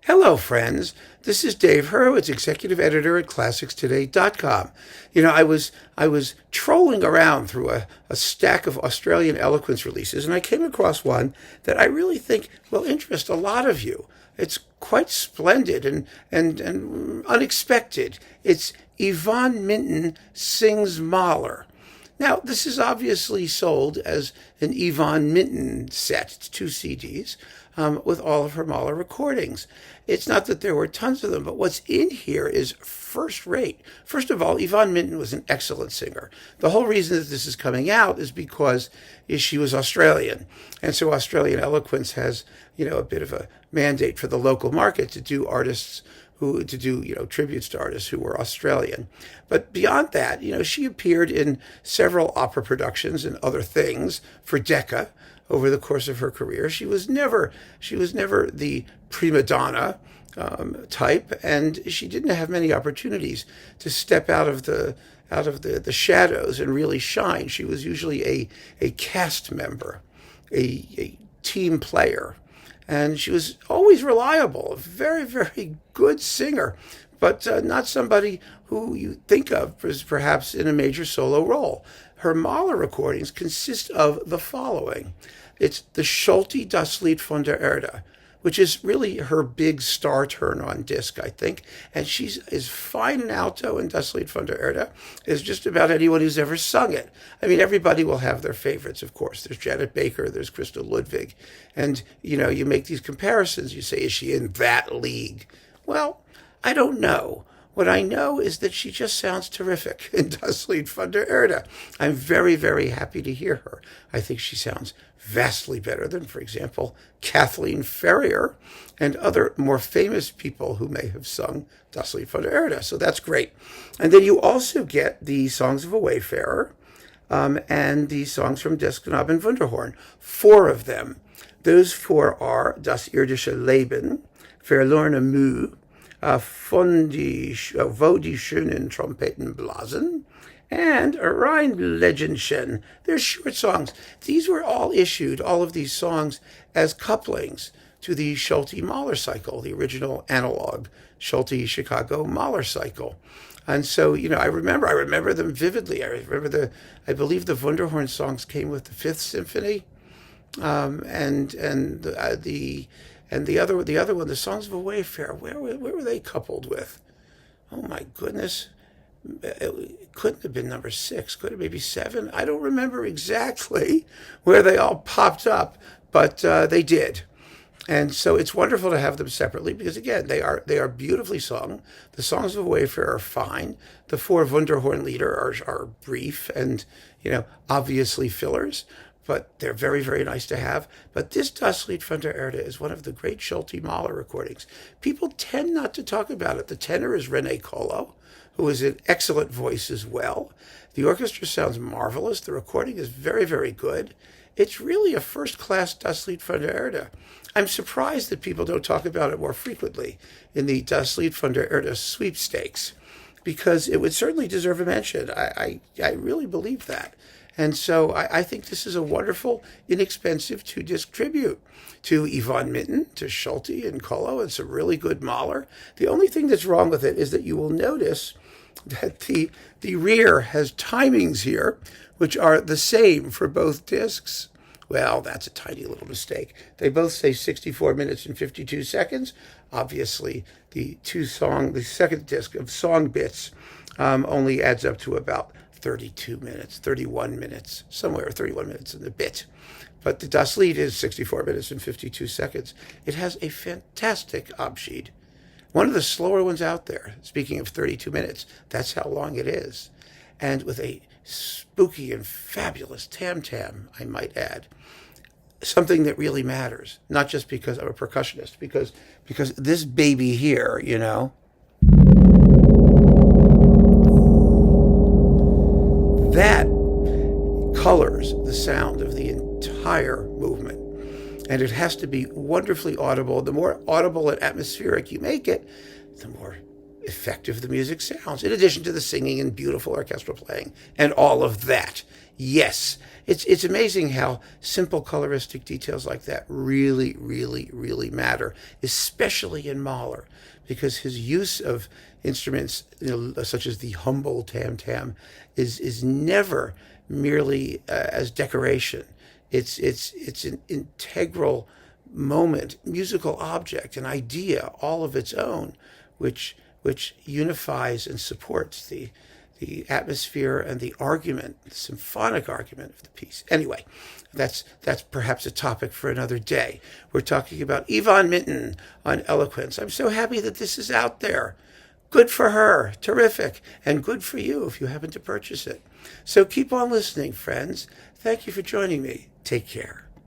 Hello, friends. This is Dave Hurwitz, executive editor at ClassicsToday.com. I was trolling around through a stack of Australian Eloquence releases, and I came across one that I really think will interest a lot of you. It's quite splendid and unexpected. It's Yvonne Minton sings Mahler. Now, this is obviously sold as an Yvonne Minton set. It's 2 CDs with all of her Mahler recordings. It's not that there were tons of them, but what's in here is first rate. First of all, Yvonne Minton was an excellent singer. The whole reason that this is coming out is because she was Australian. And so Australian Eloquence has, a bit of a mandate for the local market to do tributes to artists who were Australian. But beyond that, she appeared in several opera productions and other things for Decca over the course of her career. She was never the prima donna type, and she didn't have many opportunities to step out of the shadows and really shine. She was usually a cast member, a team player. And she was always reliable, a very, very good singer, but not somebody who you think of as perhaps in a major solo role. Her Mahler recordings consist of the following. It's the Solti Das Lied von der Erde, which is really her big star turn on disc, I think. And she's as fine an alto in Das Lied von der Erde as just about anyone who's ever sung it. I mean, everybody will have their favorites, of course. There's Janet Baker, there's Crystal Ludwig. And, you make these comparisons. You say, is she in that league? Well, I don't know. What I know is that she just sounds terrific in Das Lied von der Erde. I'm very, very happy to hear her. I think she sounds vastly better than, for example, Kathleen Ferrier and other more famous people who may have sung Das Lied von der Erde. So that's great. And then you also get the songs of a Wayfarer and the songs from Des Knaaben Wunderhorn, 4 of them. Those 4 are Das irdische Leben, Verlorene Mühe, Wo die schönen Trompeten blasen, and Rheinlegenden. They're short songs. These were all issued, all of these songs, as couplings to the Solti Mahler cycle, the original analog Solti Chicago Mahler cycle. And so, I remember them vividly. I believe the Wunderhorn songs came with the 5th Symphony, and the other one, the Songs of a Wayfarer. Where were they coupled with? Oh my goodness. It couldn't have been number 6. Could it maybe 7? I don't remember exactly where they all popped up, but they did. And so it's wonderful to have them separately because, again, they are beautifully sung. The Songs of a Wayfarer are fine. The 4 Wunderhorn Lieder are brief and, obviously fillers, but they're very, very nice to have. But this Das Lied von der Erde is one of the great Solti Mahler recordings. People tend not to talk about it. The tenor is René Kollo, who is an excellent voice as well. The orchestra sounds marvelous. The recording is very, very good. It's really a first-class Das Lied von der Erde. I'm surprised that people don't talk about it more frequently in the Das Lied von der Erde sweepstakes, because it would certainly deserve a mention. I really believe that. And so I think this is a wonderful, inexpensive 2-disc tribute to Yvonne Minton, to Solti and Kollo, and some really good Mahler. The only thing that's wrong with it is that you will notice that the rear has timings here, which are the same for both discs. Well, that's a tiny little mistake. They both say 64 minutes and 52 seconds. Obviously, the second disc of song bits only adds up to about 32 minutes, 31 minutes, somewhere 31 minutes in the bit. But the Das Lied is 64 minutes and 52 seconds. It has a fantastic Abschied. One of the slower ones out there. Speaking of 32 minutes, that's how long it is. And with a spooky and fabulous tam-tam, I might add. Something that really matters, not just because I'm a percussionist, because this baby here, that colors the sound of the entire movement. And it has to be wonderfully audible. The more audible and atmospheric you make it, the more effective the music sounds, in addition to the singing and beautiful orchestral playing and all of that. Yes, it's amazing how simple coloristic details like that really, really, really matter, especially in Mahler, because his use of instruments, such as the humble tam-tam, is never merely as decoration. It's an integral moment, musical object, an idea all of its own, which unifies and supports the atmosphere and the argument, the symphonic argument of the piece. Anyway, that's perhaps a topic for another day. We're talking about Yvonne Minton on Eloquence. I'm so happy that this is out there. Good for her, terrific, and good for you if you happen to purchase it. So keep on listening, friends. Thank you for joining me. Take care.